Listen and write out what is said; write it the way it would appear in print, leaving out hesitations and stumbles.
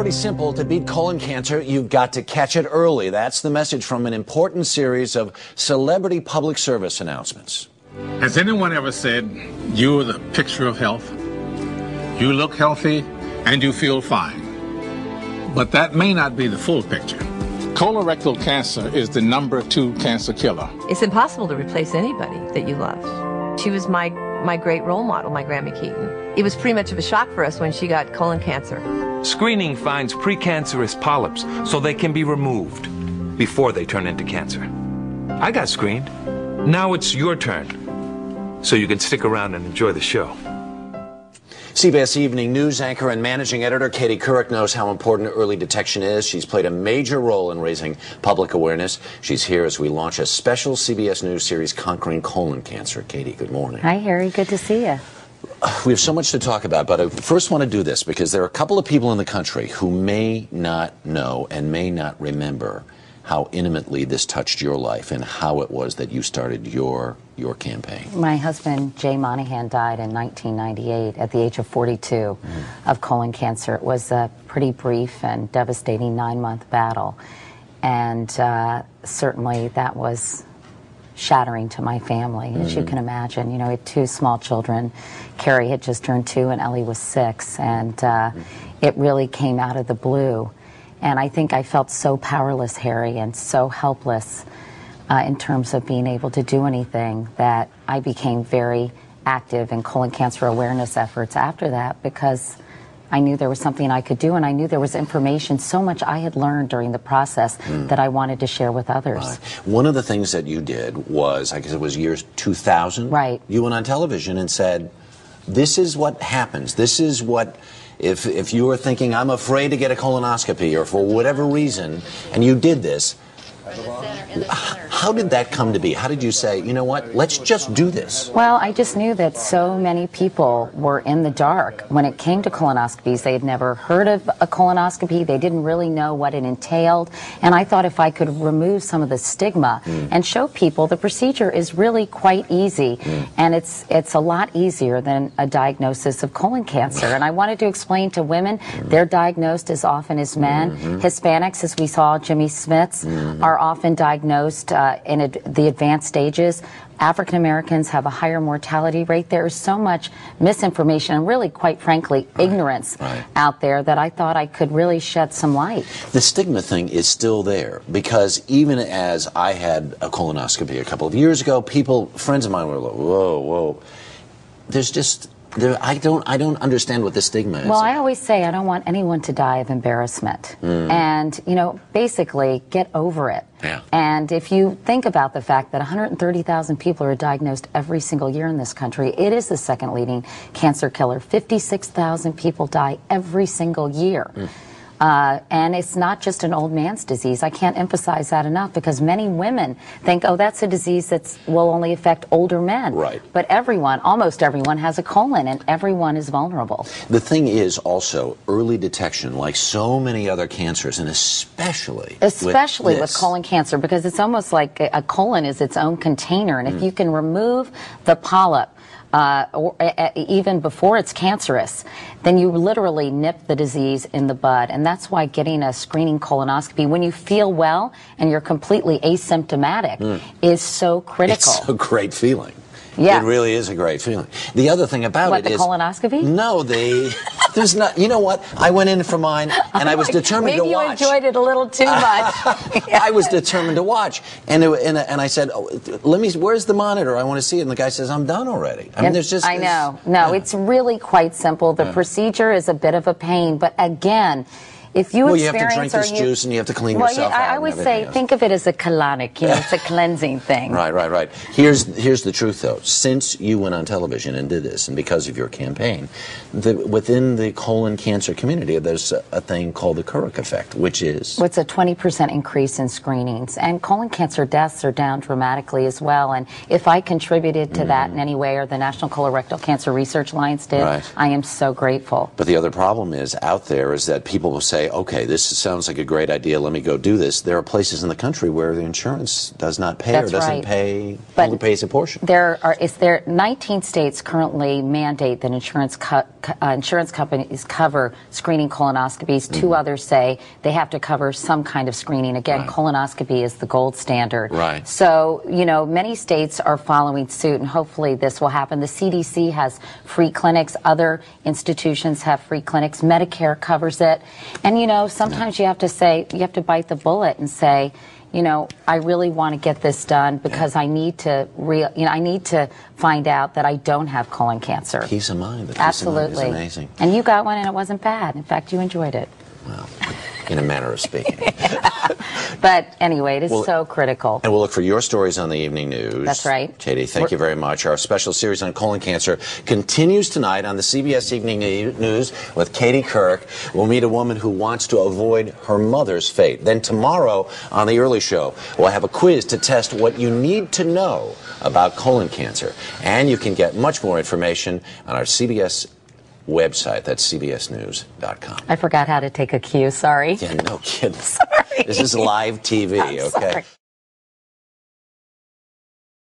pretty simple. To beat colon cancer, you've got to catch it early. That's the message from an important series of celebrity public service announcements. Has anyone ever said, you're the picture of health? You look healthy and you feel fine. But that may not be the full picture. Colorectal cancer is the #2 cancer killer. It's impossible to replace anybody that you loved. She was my great role model, my Grammy Keaton. It was pretty much of a shock for us when she got colon cancer. Screening finds precancerous polyps so they can be removed before they turn into cancer. I got screened. Now it's your turn. So you can stick around and enjoy the show. CBS Evening News anchor and managing editor Katie Couric knows how important early detection is. She's played a major role in raising public awareness. She's here as we launch a special CBS News series, Conquering Colon Cancer. Katie, good morning. Hi, Harry. Good to see you. We have so much to talk about, but I first want to do this because there are a couple of people in the country who may not know and may not remember how intimately this touched your life and how it was that you started your campaign. My husband, Jay Monahan, died in 1998 at the age of 42 of colon cancer. It was a pretty brief and devastating 9-month battle, and certainly that was shattering to my family, as you can imagine. You know, we had 2 small children. Carrie had just turned 2 and Ellie was 6, and it really came out of the blue. And I think I felt so powerless, Harry, and so helpless in terms of being able to do anything that I became very active in colon cancer awareness efforts after that, because I knew there was something I could do, and I knew there was information, so much I had learned during the process that I wanted to share with others. Right. One of the things that you did was, I guess it was years 2000, right? You went on television and said, this is what happens. This is what, if you were thinking, I'm afraid to get a colonoscopy, or for whatever reason, and you did this, how did that come to be? How did you say, you know what, let's just do this? Well, I just knew that so many people were in the dark when it came to colonoscopies. They had never heard of a colonoscopy. They didn't really know what it entailed. And I thought if I could remove some of the stigma and show people the procedure is really quite easy, and it's a lot easier than a diagnosis of colon cancer. And I wanted to explain to women, they're diagnosed as often as men. Hispanics, as we saw, Jimmy Smiths, are often diagnosed in the advanced stages. African Americans have a higher mortality rate. There is so much misinformation and really, quite frankly, ignorance out there that I thought I could really shed some light. The stigma thing is still there, because even as I had a colonoscopy a couple of years ago, friends of mine were like, whoa, whoa. There's just... I don't understand what the stigma is. Well, I always say I don't want anyone to die of embarrassment. And, you know, basically get over it. Yeah. And if you think about the fact that 130,000 people are diagnosed every single year in this country, it is the second leading cancer killer. 56,000 people die every single year. And it's not just an old man's disease. I can't emphasize that enough, because many women think, oh, that's a disease that will only affect older men. Right. But everyone, almost everyone, has a colon, and everyone is vulnerable. The thing is also early detection, like so many other cancers, and especially with colon cancer, because it's almost like a colon is its own container, and if you can remove the polyp, even before it's cancerous, then you literally nip the disease in the bud. And that's why getting a screening colonoscopy when you feel well and you're completely asymptomatic is so critical. It's a great feeling. Yeah. It really is a great feeling. The other thing about the colonoscopy? No, there's not. You know what? I went in for mine, and I was determined to watch. Maybe you enjoyed it a little too much. I was determined to watch, and I said, where's the monitor? I want to see it. And the guy says, I'm done already. I mean, there's just. I know. No, it's really quite simple. The procedure is a bit of a pain, but again, if you you have to drink this juice and you have to clean yourself out. I always say, think of it as a colonic. You know, it's a cleansing thing. Right. Here's the truth, though. Since you went on television and did this, and because of your campaign, within the colon cancer community, there's a thing called the Couric effect, which is? It's a 20% increase in screenings, and colon cancer deaths are down dramatically as well. And if I contributed to that in any way, or the National Colorectal Cancer Research Alliance did, I am so grateful. But the other problem is out there is that people will say, say, okay, this sounds like a great idea, let me go do this, there are places in the country where the insurance does not pay That's or doesn't right. pay, But only pays a portion. There 19 states currently mandate that insurance companies cover screening colonoscopies. 2 others say they have to cover some kind of screening. Again, Right. colonoscopy is the gold standard. Right. So, many states are following suit, and hopefully this will happen. The CDC has free clinics. Other institutions have free clinics. Medicare covers it. And, sometimes you have to bite the bullet and say, I really want to get this done because I need to I need to find out that I don't have colon cancer. Peace of mind. The peace Absolutely. of mind is amazing. And you got one and it wasn't bad. In fact, you enjoyed it. Well, in a manner of speaking. But anyway, it is Well, so critical. And we'll look for your stories on the evening news. That's right. Katie, thank you very much. Our special series on colon cancer continues tonight on the CBS Evening News with Katie Couric. We'll meet a woman who wants to avoid her mother's fate. Then tomorrow on The Early Show, we'll have a quiz to test what you need to know about colon cancer. And you can get much more information on our CBS website. That's cbsnews.com. I forgot how to take a cue. Sorry. Yeah, no kidding. Sorry. This is live TV, I'm okay? sorry.